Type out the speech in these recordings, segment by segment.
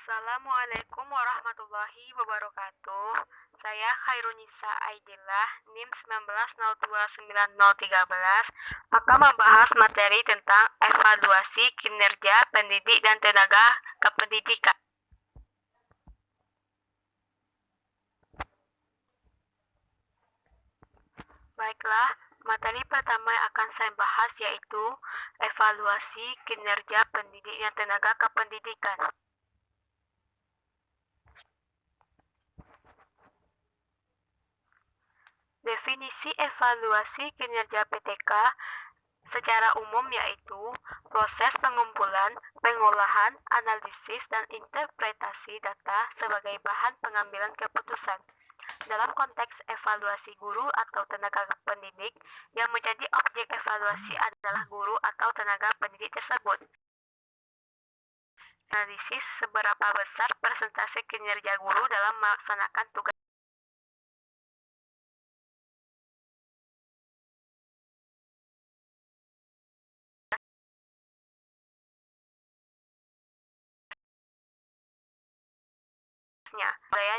Assalamualaikum warahmatullahi wabarakatuh. Saya Khairunisa Aidillah, NIM 19029013, akan membahas materi tentang evaluasi kinerja pendidik dan tenaga kependidikan. Baiklah, materi pertama yang akan saya bahas yaitu evaluasi kinerja pendidik dan tenaga kependidikan. Definisi evaluasi kinerja PTK secara umum yaitu proses pengumpulan, pengolahan, analisis, dan interpretasi data sebagai bahan pengambilan keputusan. Dalam konteks evaluasi guru atau tenaga pendidik, yang menjadi objek evaluasi adalah guru atau tenaga pendidik tersebut. Analisis seberapa besar persentase kinerja guru dalam melaksanakan tugas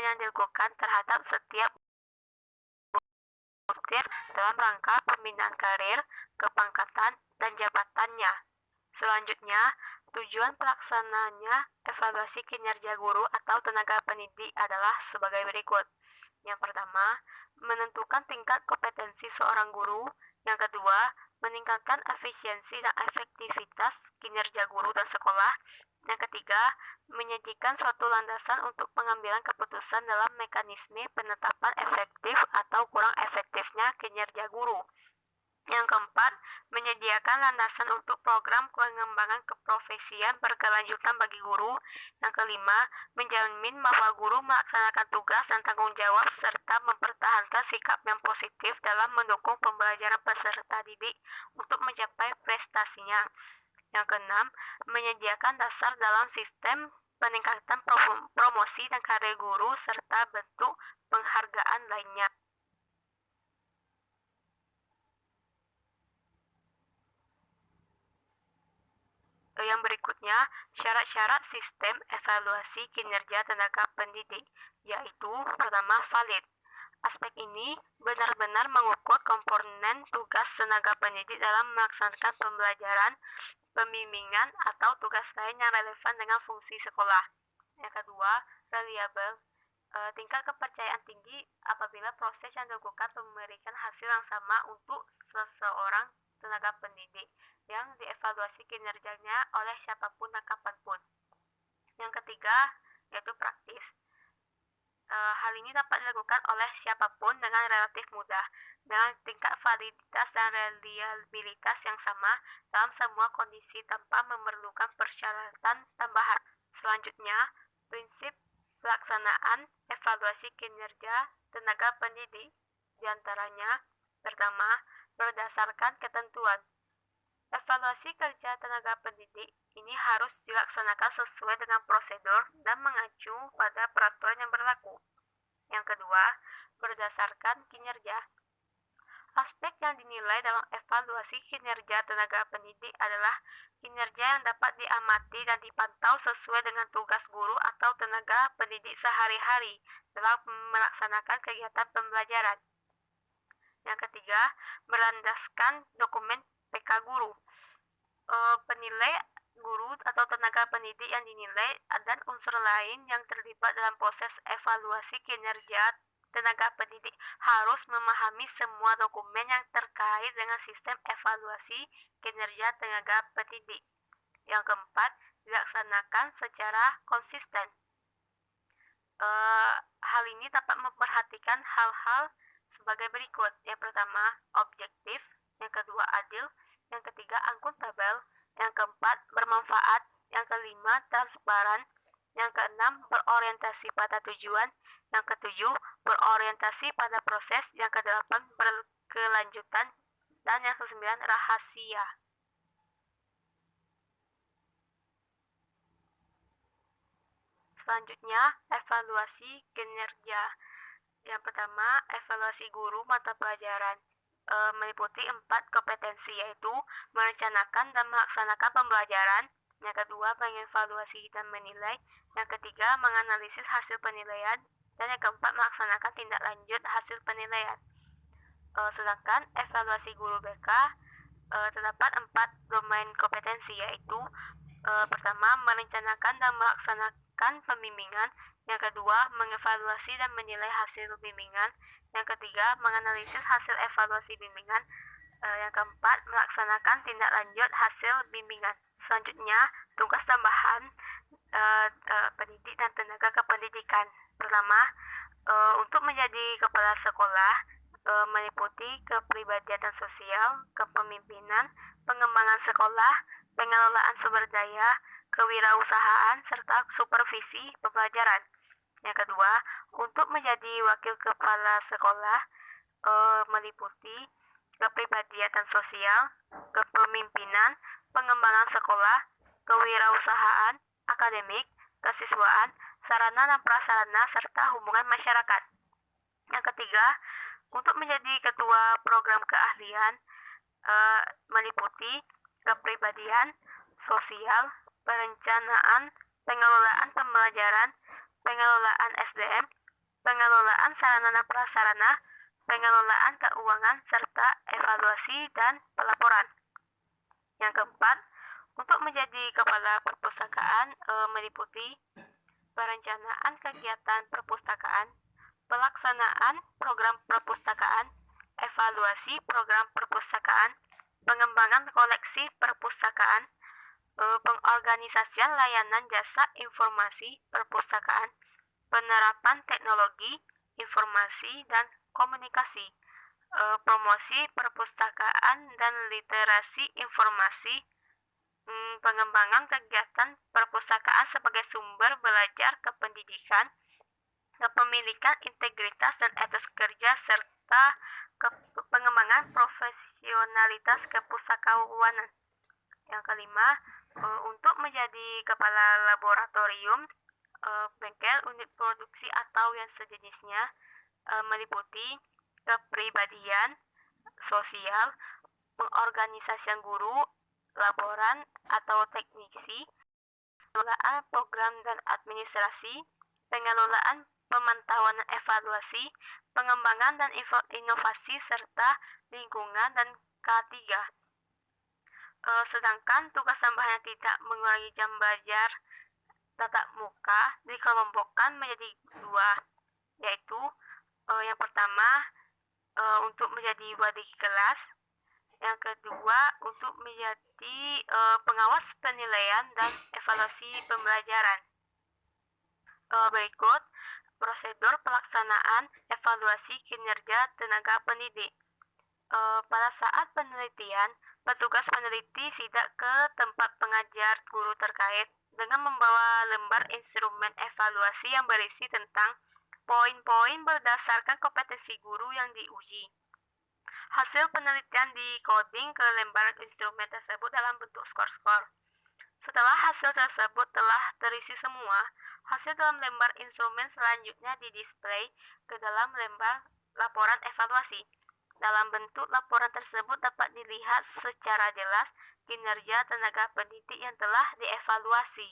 yang dilakukan terhadap setiap aktif dalam rangka pembinaan karir, kepangkatan, dan jabatannya. Selanjutnya, tujuan pelaksananya evaluasi kinerja guru atau tenaga pendidik adalah sebagai berikut. Yang pertama, menentukan tingkat kompetensi seorang guru. Yang kedua, meningkatkan efisiensi dan efektivitas kinerja guru dan sekolah. Yang ketiga, menyajikan suatu landasan untuk pengambilan keputusan dalam mekanisme penetapan efektif atau kurang efektifnya kinerja guru. Yang keempat, menyediakan landasan untuk program pengembangan keprofesian berkelanjutan bagi guru. Yang kelima, menjamin bahwa guru melaksanakan tugas dan tanggung jawab serta mempertahankan sikap yang positif dalam mendukung pembelajaran peserta didik untuk mencapai prestasinya. Yang keenam, menyediakan dasar dalam sistem peningkatan promosi dan karir guru serta bentuk penghargaan lainnya. Yang berikutnya, syarat-syarat sistem evaluasi kinerja tenaga pendidik, yaitu pertama, valid. Aspek ini benar-benar mengukur komponen tugas tenaga pendidik dalam melaksanakan pembelajaran, pembimbingan, atau tugas lain yang relevan dengan fungsi sekolah. Yang kedua, reliable. Tingkat kepercayaan tinggi apabila proses yang dilakukan memberikan hasil yang sama untuk seseorang tenaga pendidik yang dievaluasi kinerjanya oleh siapapun dan kapanpun. Yang ketiga, yaitu praktis. Hal ini dapat dilakukan oleh siapapun dengan relatif mudah, dengan tingkat validitas dan reliabilitas yang sama dalam semua kondisi tanpa memerlukan persyaratan tambahan. Selanjutnya, prinsip pelaksanaan evaluasi kinerja tenaga pendidik, diantaranya pertama, berdasarkan ketentuan. Evaluasi kerja tenaga pendidik ini harus dilaksanakan sesuai dengan prosedur dan mengacu pada peraturan yang berlaku. Yang kedua, berdasarkan kinerja. Aspek yang dinilai dalam evaluasi kinerja tenaga pendidik adalah kinerja yang dapat diamati dan dipantau sesuai dengan tugas guru atau tenaga pendidik sehari-hari dalam melaksanakan kegiatan pembelajaran. Yang ketiga, berlandaskan dokumen PK guru. Penilai guru atau tenaga pendidik yang dinilai dan unsur lain yang terlibat dalam proses evaluasi kinerja tenaga pendidik harus memahami semua dokumen yang terkait dengan sistem evaluasi kinerja tenaga pendidik. Yang keempat, dilaksanakan secara konsisten. Hal ini dapat memperhatikan hal-hal sebagai berikut. Yang pertama, objektif. Yang kedua, adil. Yang ketiga, akuntabel. Yang keempat, bermanfaat. Yang kelima, transparan. Yang keenam, berorientasi pada tujuan. Yang ketujuh, berorientasi pada proses. Yang kedelapan, berkelanjutan. Dan yang kesembilan, rahasia. Selanjutnya, evaluasi kinerja. Yang pertama, evaluasi guru mata pelajaran. Meliputi 4 kompetensi, yaitu merencanakan dan melaksanakan pembelajaran, Yang kedua, mengevaluasi dan menilai. Yang ketiga, menganalisis hasil penilaian. Dan yang keempat, melaksanakan tindak lanjut hasil penilaian. Sedangkan evaluasi guru BK terdapat 4 domain kompetensi, yaitu pertama, merencanakan dan melaksanakan pembimbingan. Yang kedua, mengevaluasi dan menilai hasil bimbingan. Yang ketiga, menganalisis hasil evaluasi bimbingan. Yang keempat, melaksanakan tindak lanjut hasil bimbingan. Selanjutnya, tugas tambahan pendidik dan tenaga kependidikan. Pertama, untuk menjadi kepala sekolah meliputi kepribadian dan sosial, kepemimpinan, pengembangan sekolah, pengelolaan sumber daya, kewirausahaan, serta supervisi pembelajaran. Yang kedua, untuk menjadi wakil kepala sekolah meliputi kepribadian dan sosial, kepemimpinan, pengembangan sekolah, kewirausahaan, akademik, kesiswaan, sarana dan prasarana, serta hubungan masyarakat. Yang ketiga, untuk menjadi ketua program keahlian meliputi kepribadian, sosial, perencanaan, pengelolaan pembelajaran, pengelolaan SDM, pengelolaan sarana dan prasarana, pengelolaan keuangan, serta evaluasi dan pelaporan. Yang keempat, untuk menjadi kepala perpustakaan meliputi perencanaan kegiatan perpustakaan, pelaksanaan program perpustakaan, evaluasi program perpustakaan, pengembangan koleksi perpustakaan, pengorganisasian layanan jasa informasi perpustakaan, penerapan teknologi informasi dan komunikasi, promosi perpustakaan dan literasi informasi, pengembangan kegiatan perpustakaan sebagai sumber belajar kependidikan, kepemilikan integritas dan etos kerja, serta pengembangan profesionalitas kepustakawanan. Yang kelima, untuk menjadi kepala laboratorium, bengkel, unit produksi atau yang sejenisnya, meliputi kepribadian, sosial, pengorganisasian guru, laboran atau teknisi, pengelolaan program dan administrasi, pengelolaan pemantauan dan evaluasi, pengembangan dan inovasi, serta lingkungan, dan K3. Sedangkan tugas tambahan yang tidak mengurangi jam belajar tatap muka dikelompokkan menjadi 2, yaitu yang pertama untuk menjadi wali kelas, yang kedua untuk menjadi pengawas penilaian dan evaluasi pembelajaran. Berikut prosedur pelaksanaan evaluasi kinerja tenaga pendidik. Pada saat penelitian, petugas peneliti sidak ke tempat pengajar guru terkait dengan membawa lembar instrumen evaluasi yang berisi tentang poin-poin berdasarkan kompetensi guru yang diuji. Hasil penelitian di-coding ke lembar instrumen tersebut dalam bentuk skor-skor. Setelah hasil tersebut telah terisi semua, hasil dalam lembar instrumen selanjutnya didisplay ke dalam lembar laporan evaluasi. Dalam bentuk laporan tersebut dapat dilihat secara jelas kinerja tenaga pendidik yang telah dievaluasi.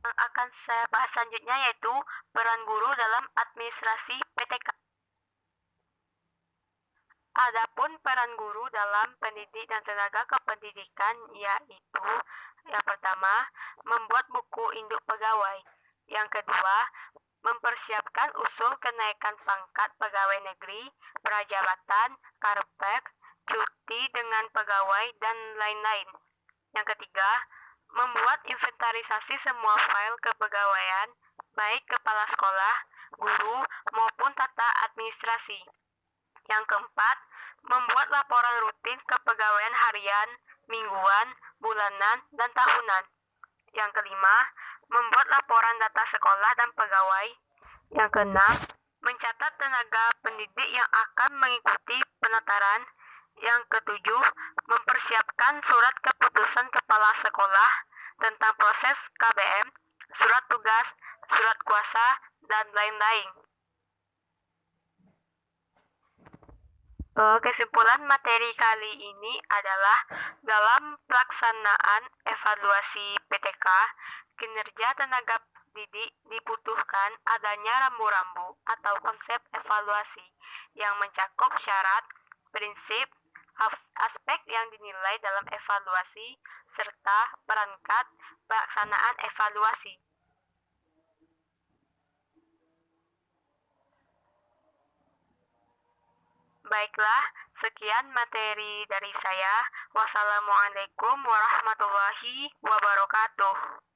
Yang akan saya bahas selanjutnya yaitu peran guru dalam administrasi PTK. Adapun peran guru dalam pendidik dan tenaga kependidikan yaitu yang pertama, membuat buku induk pegawai. Yang kedua, mempersiapkan usul kenaikan pangkat pegawai negeri, prajabatan, karpet, cuti dengan pegawai, dan lain-lain. Yang ketiga, membuat inventarisasi semua file kepegawaian, baik kepala sekolah, guru, maupun tata administrasi. Yang keempat, membuat laporan rutin kepegawaian harian, mingguan, bulanan, dan tahunan. Yang kelima, membuat laporan data sekolah dan pegawai. Yang keenam, mencatat tenaga pendidik yang akan mengikuti penataran. Yang ketujuh, mempersiapkan surat keputusan kepala sekolah tentang proses KBM, surat tugas, surat kuasa, dan lain-lain. Kesimpulan materi kali ini adalah dalam pelaksanaan evaluasi PTK, kinerja tenaga didik dibutuhkan adanya rambu-rambu atau konsep evaluasi yang mencakup syarat, prinsip, aspek yang dinilai dalam evaluasi, serta perangkat pelaksanaan evaluasi. Baiklah, sekian materi dari saya. Wassalamualaikum warahmatullahi wabarakatuh.